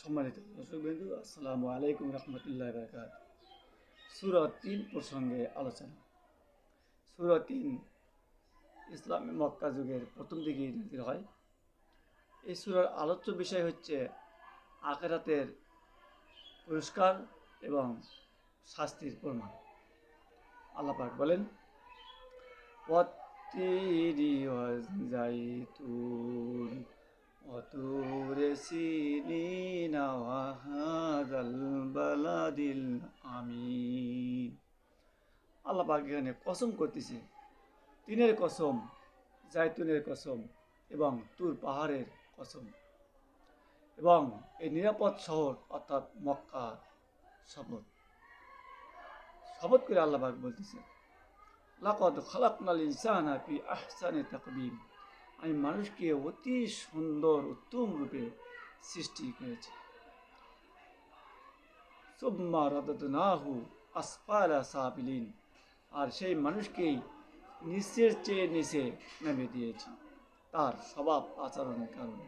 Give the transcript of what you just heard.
সম্মানিত দর্শকবৃন্দ, আসসালামু আলাইকুম রহমতুল্লাহ বারাকাত। সূরা ৩ প্রসঙ্গে আলোচনা। সূরা ৩ ইসলামী মক্কা যুগের প্রথম দিকে নাযিল হয়। এই সূরার আলোচ্য বিষয় হচ্ছে আখিরাতের পুরস্কার এবং শাস্তির প্রমাণ। আল্লাহ পাক বলেন, ওয়াত্তিরি ওয়াজ-জাইতুন ওয়াতুরে সিনিনা ওয়া হাযাল বালাদিল আমিন। আল্লাহ পাক এখানে কসম করতেছে, তিনের কসম, জাইতুনের কসম এবং তুর পাহাড়ের কসম এবং এই নিরাপদ শহর অর্থাৎ মক্কা শপথ শপথ করে আল্লাহ পাক বলতেছে, লাকাদ খালাকনাল ইনসানা ফি আহসানি তাকবীম। আমি মানুষকে অতি সুন্দর উত্তম রূপে সৃষ্টি করেছি। সুম্মা রাদাদনাহু আসফালা সাফিলিন। আর সেই মানুষকেই নিচের চেয়ে নিচে নামিয়ে দিয়েছি তার স্বভাব আচরণের কারণে।